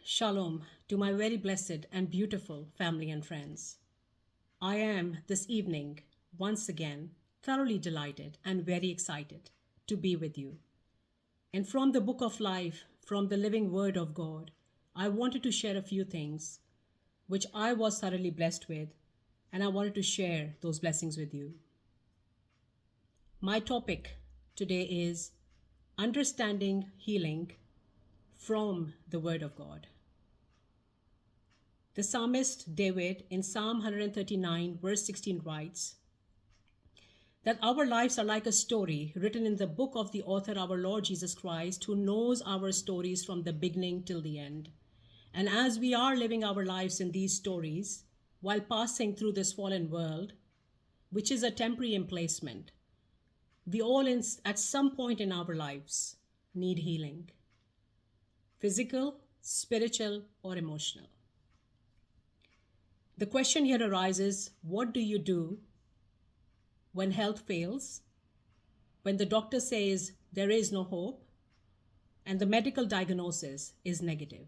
Shalom to my very blessed and beautiful family and friends. I am this evening once again thoroughly delighted and very excited to be with you. And from the book of life, from the living word of God, I wanted to share a few things which I was thoroughly blessed with, and I wanted to share those blessings with you. My topic today is understanding healing from the word of God. The psalmist David in Psalm 139, verse 16 writes that our lives are like a story written in the book of the author, our Lord Jesus Christ, who knows our stories from the beginning till the end. And as we are living our lives in these stories, while passing through this fallen world, which is a temporary emplacement, we all at some point in our lives need healing, physical, spiritual, or emotional. The question here arises, what do you do when health fails, when the doctor says there is no hope, and the medical diagnosis is negative?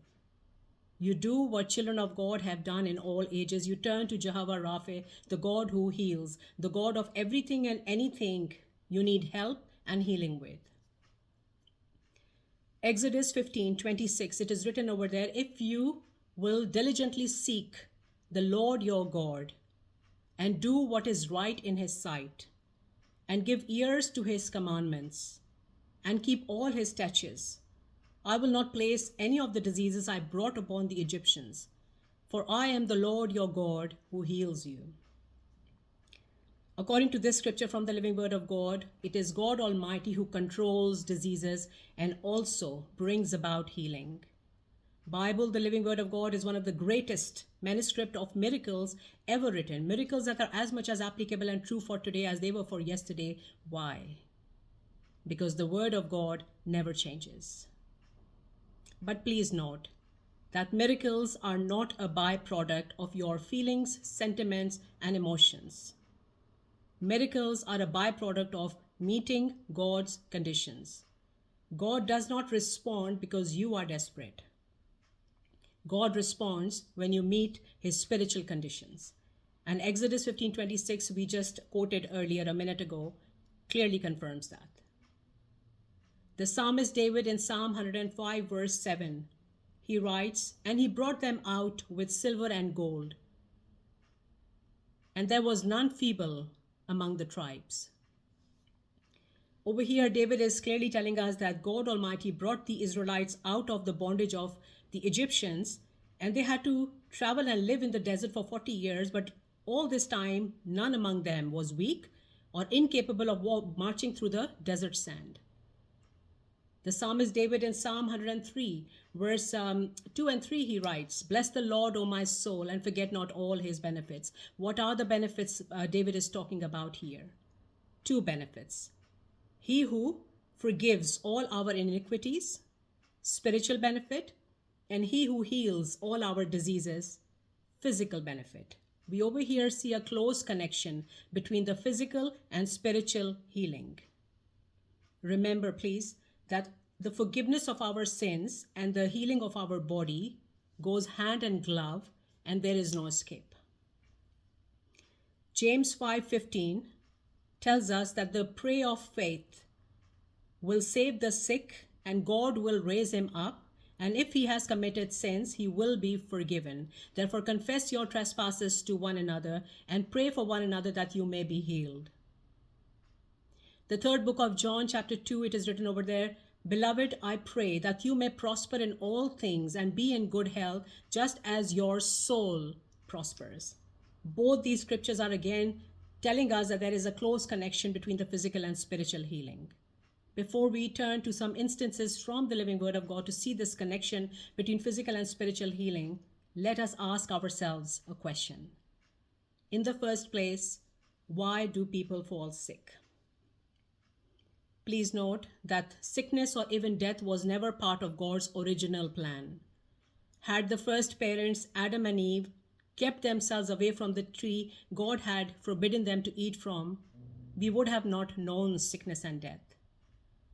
You do what children of God have done in all ages. You turn to Jehovah Rapha, the God who heals, the God of everything and anything you need help and healing with. Exodus 15:26, it is written over there, if you will diligently seek the Lord your God and do what is right in his sight and give ears to his commandments and keep all his statutes, I will not place any of the diseases I brought upon the Egyptians, for I am the Lord your God who heals you. According to this scripture from the living word of God, it is God Almighty who controls diseases and also brings about healing. Bible, the living word of God, is one of the greatest manuscript of miracles ever written. Miracles that are as much as applicable and true for today as they were for yesterday. Why? Because the word of God never changes. But please note that miracles are not a byproduct of your feelings, sentiments, and emotions. Miracles are a byproduct of meeting God's conditions. God does not respond because you are desperate. God responds when you meet his spiritual conditions. And Exodus 15:26, we just quoted earlier a minute ago, clearly confirms that. The psalmist David in Psalm 105, verse 7, he writes, and he brought them out with silver and gold, and there was none feeble among the tribes. Over here, David is clearly telling us that God Almighty brought the Israelites out of the bondage of the Egyptians, and they had to travel and live in the desert for 40 years, but all this time, none among them was weak or incapable of marching through the desert sand. The psalmist David in Psalm 103, verse 2 and 3, he writes, bless the Lord, O my soul, and forget not all his benefits. What are the benefits David is talking about here? Two benefits. He who forgives all our iniquities, spiritual benefit, and he who heals all our diseases, physical benefit. We over here see a close connection between the physical and spiritual healing. Remember, please, that the forgiveness of our sins and the healing of our body goes hand in glove, and there is no escape. James 5:15 tells us that the prayer of faith will save the sick and God will raise him up. And if he has committed sins, he will be forgiven. Therefore, confess your trespasses to one another and pray for one another that you may be healed. The third book of John, chapter 2, it is written over there, beloved, I pray that you may prosper in all things and be in good health, just as your soul prospers. Both these scriptures are again telling us that there is a close connection between the physical and spiritual healing. Before we turn to some instances from the living word of God to see this connection between physical and spiritual healing, let us ask ourselves a question. In the first place, why do people fall sick? Please note that sickness or even death was never part of God's original plan. Had the first parents, Adam and Eve, kept themselves away from the tree God had forbidden them to eat from, we would have not known sickness and death.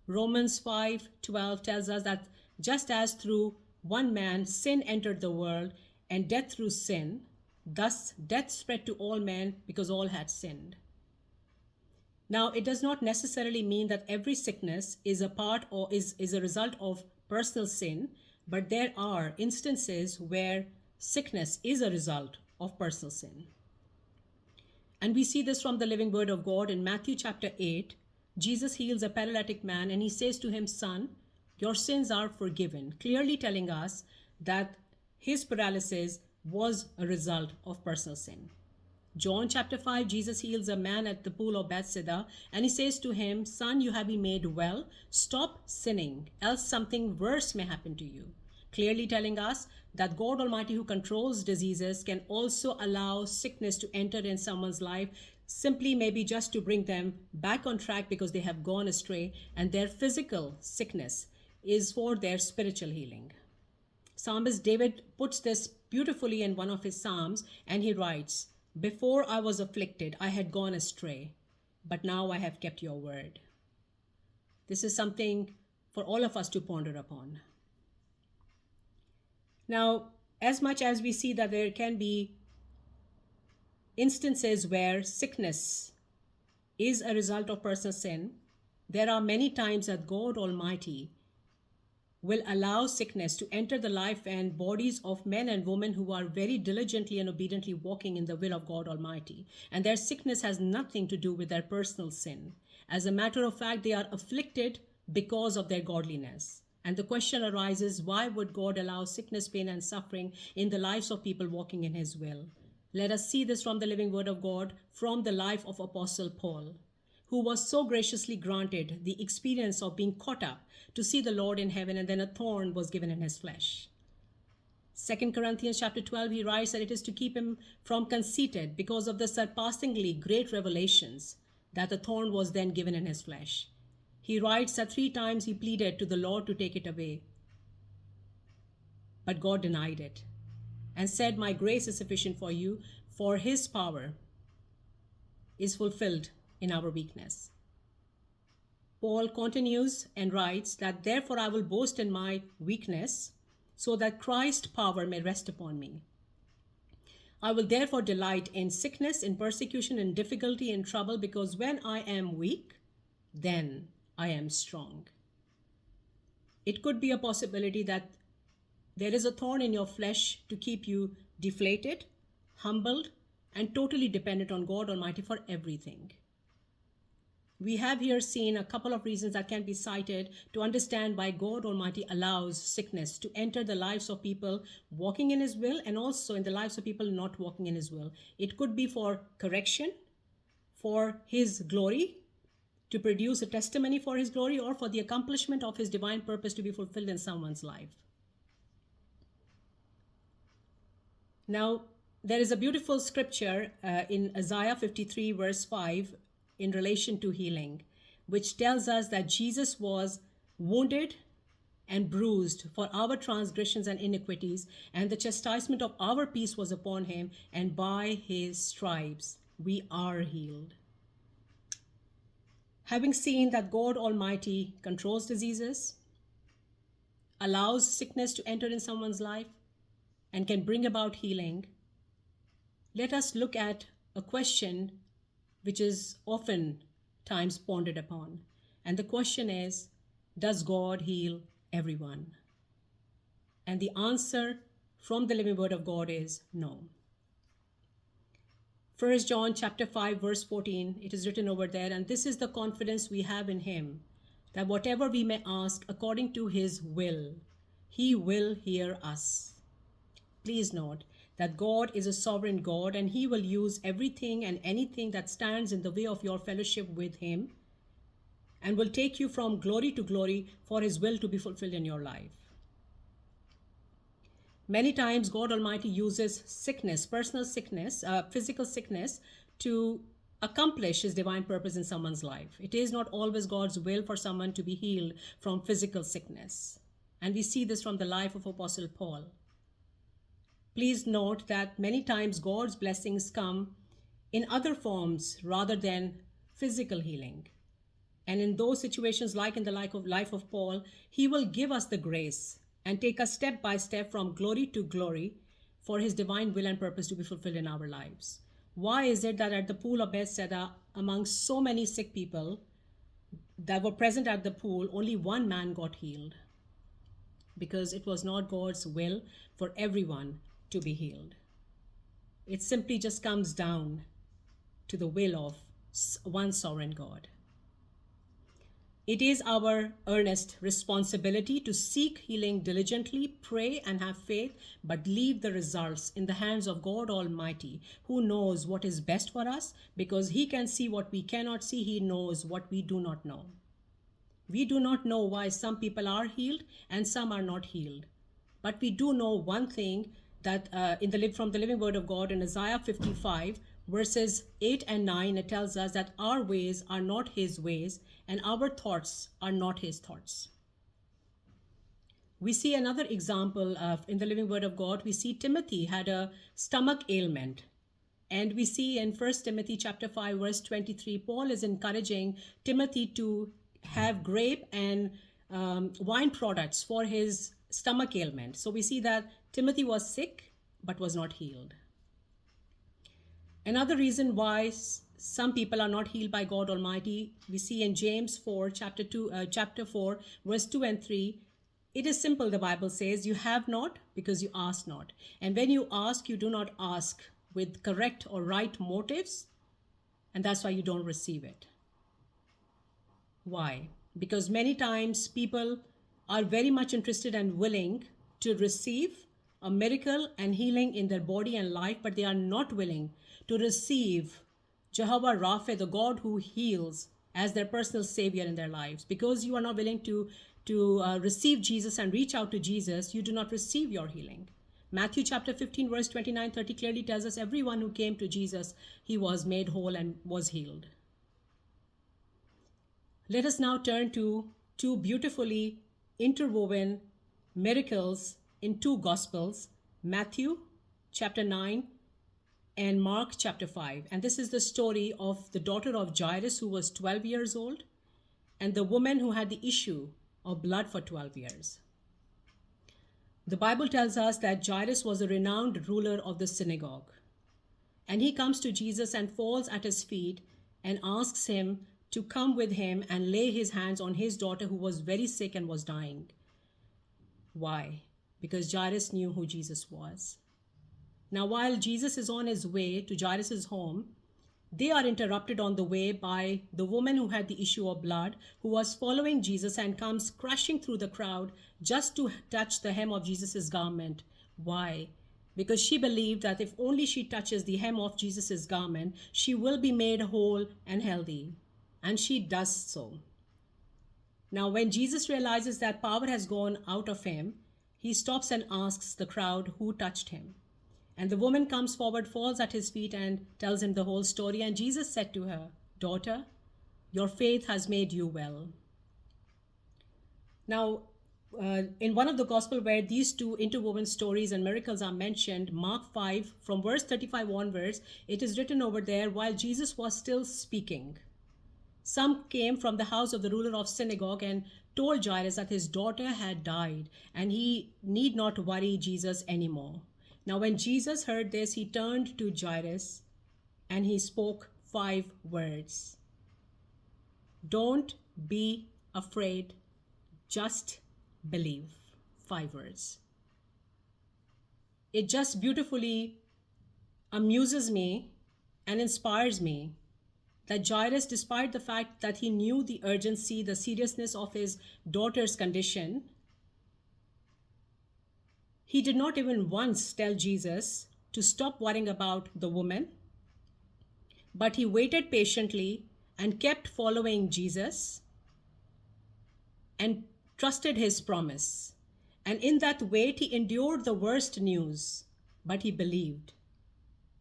Romans 5:12 tells us that just as through one man, sin entered the world, and death through sin. Thus, death spread to all men because all had sinned. Now, it does not necessarily mean that every sickness is a part or is a result of personal sin, but there are instances where sickness is a result of personal sin. And we see this from the living word of God in Matthew chapter 8. Jesus heals a paralytic man and he says to him, "Son, your sins are forgiven," clearly telling us that his paralysis was a result of personal sin. John chapter 5, Jesus heals a man at the pool of Bethesda and he says to him, "Son, you have been made well. Stop sinning, else something worse may happen to you." Clearly telling us that God Almighty, who controls diseases, can also allow sickness to enter in someone's life, simply maybe just to bring them back on track because they have gone astray, and their physical sickness is for their spiritual healing. Psalmist David puts this beautifully in one of his psalms, and he writes, "Before I was afflicted, I had gone astray, but now I have kept your word." This is something for all of us to ponder upon. Now, as much as we see that there can be instances where sickness is a result of personal sin, there are many times that God Almighty will allow sickness to enter the life and bodies of men and women who are very diligently and obediently walking in the will of God Almighty. And their sickness has nothing to do with their personal sin. As a matter of fact, they are afflicted because of their godliness. And the question arises, why would God allow sickness, pain, and suffering in the lives of people walking in his will? Let us see this from the living word of God, from the life of Apostle Paul, who was so graciously granted the experience of being caught up to see the Lord in heaven, and then a thorn was given in his flesh. 2 Corinthians chapter 12, he writes that it is to keep him from conceited because of the surpassingly great revelations that the thorn was then given in his flesh. He writes that 3 times he pleaded to the Lord to take it away, but God denied it and said, "My grace is sufficient for you, for his power is fulfilled in our weakness." Paul continues and writes that, "Therefore I will boast in my weakness, so that Christ's power may rest upon me. I will therefore delight in sickness, in persecution, in difficulty, in trouble, because when I am weak, then I am strong." It could be a possibility that there is a thorn in your flesh to keep you deflated, humbled, and totally dependent on God Almighty for everything. We have here seen a couple of reasons that can be cited to understand why God Almighty allows sickness to enter the lives of people walking in his will, and also in the lives of people not walking in his will. It could be for correction, for his glory, to produce a testimony for his glory, or for the accomplishment of his divine purpose to be fulfilled in someone's life. Now, there is a beautiful scripture in Isaiah 53 verse 5 in relation to healing, which tells us that Jesus was wounded and bruised for our transgressions and iniquities, and the chastisement of our peace was upon him, and by his stripes we are healed. Having seen that God Almighty controls diseases, allows sickness to enter in someone's life, and can bring about healing, let us look at a question which is often times pondered upon. And the question is, does God heal everyone? And the answer from the living word of God is no. 1 John chapter 5 verse 14, it is written over there, "And this is the confidence we have in him, that whatever we may ask according to his will, he will hear us." Please note that God is a sovereign God, and he will use everything and anything that stands in the way of your fellowship with him, and will take you from glory to glory for his will to be fulfilled in your life. Many times God Almighty uses sickness, personal sickness, physical sickness, to accomplish his divine purpose in someone's life. It is not always God's will for someone to be healed from physical sickness. And we see this from the life of Apostle Paul. Please note that many times God's blessings come in other forms rather than physical healing. And in those situations, like in the life of Paul, he will give us the grace and take us step by step from glory to glory for his divine will and purpose to be fulfilled in our lives. Why is it that at the pool of Bethesda, among so many sick people that were present at the pool, only one man got healed? Because it was not God's will for everyone to be healed. It simply just comes down to the will of one sovereign God. It is our earnest responsibility to seek healing diligently, pray and have faith, but leave the results in the hands of God Almighty, who knows what is best for us, because he can see what we cannot see. He knows what we do not know. We do not know why some people are healed and some are not healed. But we do know one thing, that from the living word of God in Isaiah 55, verses 8 and 9, it tells us that our ways are not his ways and our thoughts are not his thoughts. We see another example in the living word of God. We see Timothy had a stomach ailment. And we see in 1 Timothy chapter 5, verse 23, Paul is encouraging Timothy to have grape and wine products for his stomach ailment. So we see that Timothy was sick but was not healed. Another reason why some people are not healed by God Almighty, we see in James 4, chapter 4, verse 2 and 3. It is simple, the Bible says, you have not because you ask not. And when you ask, you do not ask with correct or right motives, and that's why you don't receive it. Why? Because many times people are very much interested and willing to receive a miracle and healing in their body and life, but they are not willing to receive Jehovah Rapha, the God who heals, as their personal savior in their lives. Because you are not willing to receive Jesus and reach out to Jesus, you do not receive your healing. Matthew chapter 15, verse 29-30 clearly tells us everyone who came to Jesus, he was made whole and was healed. Let us now turn to two beautifully interwoven miracles in two Gospels, Matthew chapter 9 and Mark chapter 5. And this is the story of the daughter of Jairus, who was 12 years old, and the woman who had the issue of blood for 12 years. The Bible tells us that Jairus was a renowned ruler of the synagogue. And he comes to Jesus and falls at his feet and asks him to come with him and lay his hands on his daughter, who was very sick and was dying. Why? Because Jairus knew who Jesus was. Now, while Jesus is on his way to Jairus' home, they are interrupted on the way by the woman who had the issue of blood, who was following Jesus and comes crashing through the crowd just to touch the hem of Jesus' garment. Why? Because she believed that if only she touches the hem of Jesus' garment, she will be made whole and healthy. And she does so. Now, when Jesus realizes that power has gone out of him, he stops and asks the crowd who touched him. And the woman comes forward, falls at his feet, and tells him the whole story. And Jesus said to her, "Daughter, your faith has made you well." Now, in one of the gospel where these two interwoven stories and miracles are mentioned, Mark 5, from verse 35 onwards, it is written over there, while Jesus was still speaking, some came from the house of the ruler of synagogue and told Jairus that his daughter had died and he need not worry Jesus anymore. Now, when Jesus heard this, he turned to Jairus and he spoke 5 words. Don't be afraid, just believe. 5 words. It just beautifully amuses me and inspires me that Jairus, despite the fact that he knew the urgency, the seriousness of his daughter's condition, he did not even once tell Jesus to stop worrying about the woman, but he waited patiently and kept following Jesus and trusted his promise. And in that wait, he endured the worst news, but he believed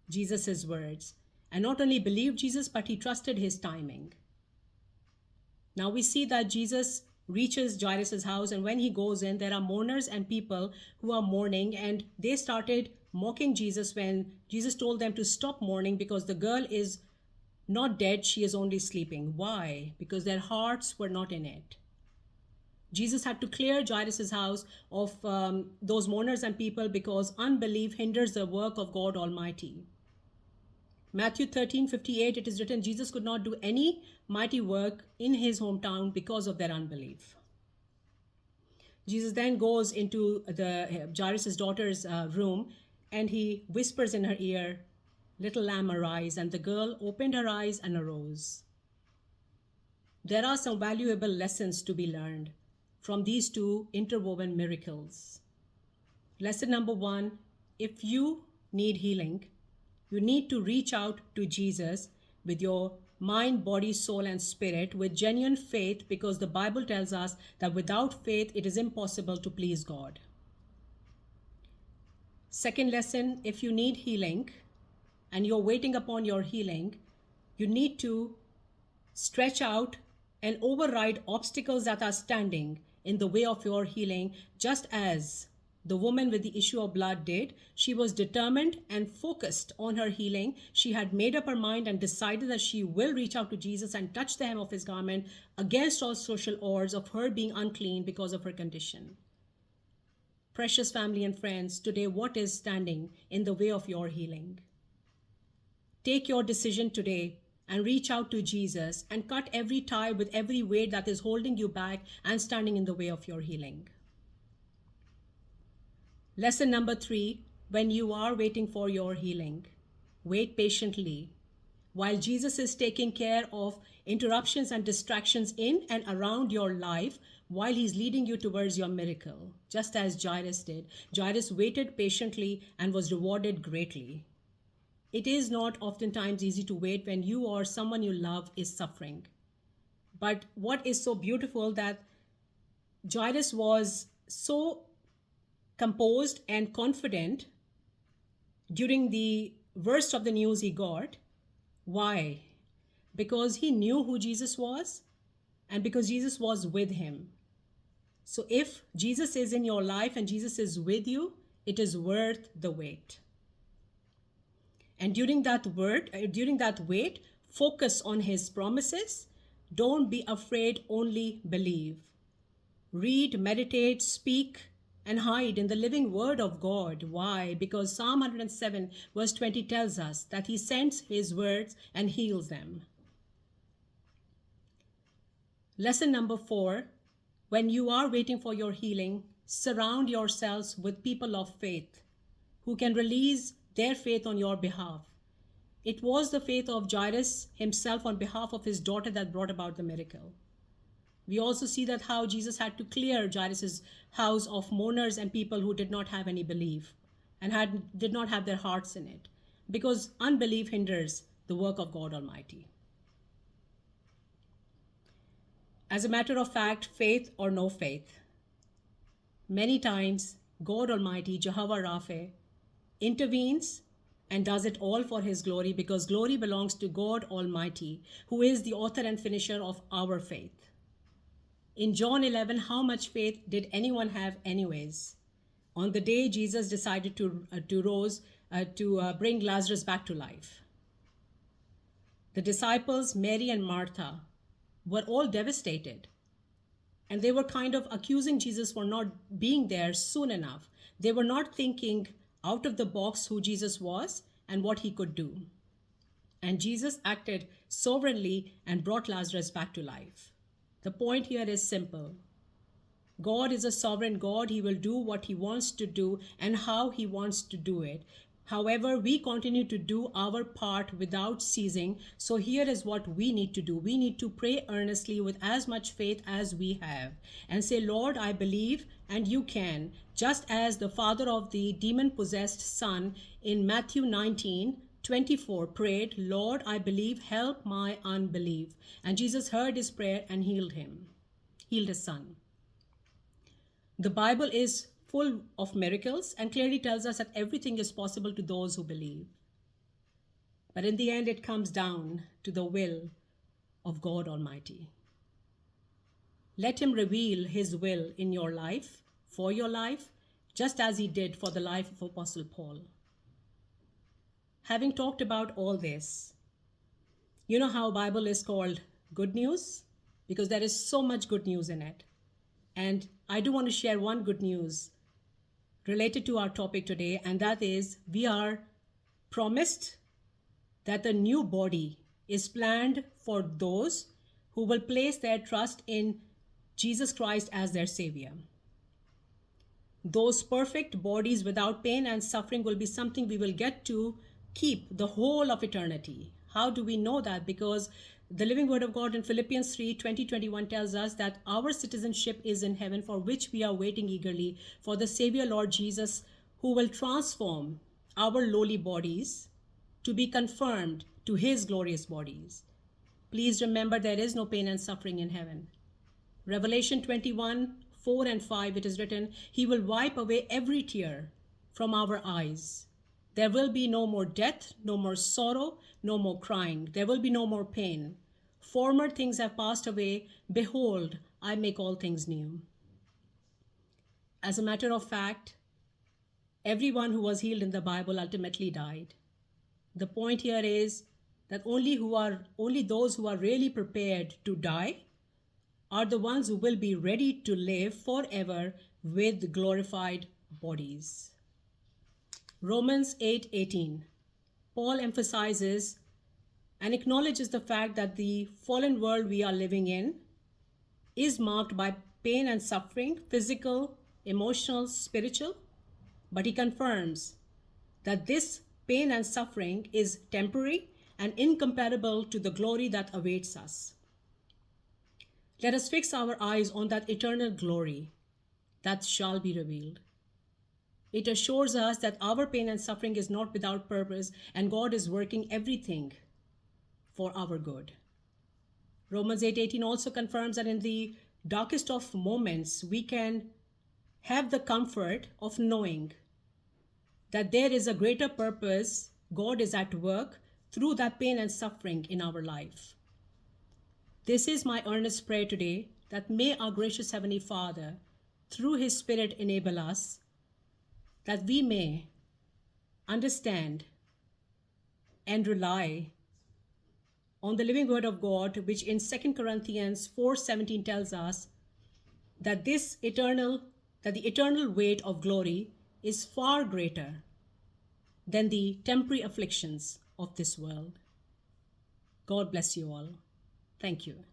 Jesus' words. And not only believed Jesus, but he trusted his timing. Now we see that Jesus reaches Jairus' house, and when he goes in, there are mourners and people who are mourning, and they started mocking Jesus when Jesus told them to stop mourning because the girl is not dead, she is only sleeping. Why? Because their hearts were not in it. Jesus had to clear Jairus' house of those mourners and people because unbelief hinders the work of God Almighty. Matthew 13:58, it is written, Jesus could not do any mighty work in his hometown because of their unbelief. Jesus then goes into the Jairus' daughter's room and he whispers in her ear, "Little lamb, arise." And the girl opened her eyes and arose. There are some valuable lessons to be learned from these two interwoven miracles. Lesson number one, if you need healing, you need to reach out to Jesus with your mind, body, soul, and spirit with genuine faith, because the Bible tells us that without faith it is impossible to please God. Second lesson, if you need healing and you're waiting upon your healing, you need to stretch out and override obstacles that are standing in the way of your healing, just as the woman with the issue of blood did. She was determined and focused on her healing. She had made up her mind and decided that she will reach out to Jesus and touch the hem of his garment against all social odds of her being unclean because of her condition. Precious family and friends, today what is standing in the way of your healing? Take your decision today and reach out to Jesus and cut every tie with every weight that is holding you back and standing in the way of your healing. Lesson number 3, when you are waiting for your healing, wait patiently while Jesus is taking care of interruptions and distractions in and around your life, while he's leading you towards your miracle, just as Jairus did. Jairus waited patiently and was rewarded greatly. It is not oftentimes easy to wait when you or someone you love is suffering. But what is so beautiful that Jairus was so composed and confident during the worst of the news he got. Why? Because he knew who Jesus was and because Jesus was with him. So if Jesus is in your life and Jesus is with you, it is worth the wait. And during that wait, focus on his promises. Don't be afraid, only believe. Read, meditate, speak, and hide in the living word of God. Why? Because Psalm 107 verse 20 tells us that he sends his words and heals them. Lesson number 4, when you are waiting for your healing, surround yourselves with people of faith who can release their faith on your behalf. It was the faith of Jairus himself on behalf of his daughter that brought about the miracle. We also see that how Jesus had to clear Jairus' house of mourners and people who did not have any belief and did not have their hearts in it, because unbelief hinders the work of God Almighty. As a matter of fact, faith or no faith, many times God Almighty, Jehovah Rapha, intervenes and does it all for his glory, because glory belongs to God Almighty, who is the author and finisher of our faith. In John 11, how much faith did anyone have anyways? On the day Jesus decided to bring Lazarus back to life, the disciples, Mary and Martha, were all devastated. And they were kind of accusing Jesus for not being there soon enough. They were not thinking out of the box who Jesus was and what he could do. And Jesus acted sovereignly and brought Lazarus back to life. The point here is simple. God is a sovereign God. He will do what he wants to do and how he wants to do it. However, we continue to do our part without ceasing. So here is what we need to do. We need to pray earnestly with as much faith as we have and say, Lord, I believe and you can. Just as the father of the demon-possessed son in Matthew 19:24 prayed, Lord, I believe, help my unbelief. And Jesus heard his prayer and healed his son. The Bible is full of miracles and clearly tells us that everything is possible to those who believe. But in the end, it comes down to the will of God Almighty. Let him reveal his will in your life, for your life, just as he did for the life of Apostle Paul. Having talked about all this, you know how Bible is called good news? Because there is so much good news in it. And I do want to share one good news related to our topic today, and that is we are promised that a new body is planned for those who will place their trust in Jesus Christ as their Savior. Those perfect bodies without pain and suffering will be something we will get to keep the whole of eternity. How do we know that? Because the living word of God in Philippians 3:20-21 tells us that our citizenship is in heaven, for which we are waiting eagerly for the Savior Lord Jesus, who will transform our lowly bodies to be conformed to his glorious bodies. Please remember, there is no pain and suffering in heaven. Revelation 21:4 and 5, it is written, He will wipe away every tear from our eyes. There will be no more death, no more sorrow, no more crying. There will be no more pain. Former things have passed away. Behold, I make all things new. As a matter of fact, everyone who was healed in the Bible ultimately died. The point here is that only those who are really prepared to die are the ones who will be ready to live forever with glorified bodies. Romans 8:18. Paul emphasizes and acknowledges the fact that the fallen world we are living in is marked by pain and suffering, physical, emotional, spiritual, but he confirms that this pain and suffering is temporary and incomparable to the glory that awaits us. Let us fix our eyes on that eternal glory that shall be revealed. It assures us that our pain and suffering is not without purpose, and God is working everything for our good. Romans 8:18 also confirms that in the darkest of moments, we can have the comfort of knowing that there is a greater purpose. God is at work through that pain and suffering in our life. This is my earnest prayer today, that may our gracious Heavenly Father, through His Spirit, enable us, that we may understand and rely on the living word of God, which in 2 Corinthians 4:17 tells us that the eternal weight of glory is far greater than the temporary afflictions of this world. God bless you all. Thank you.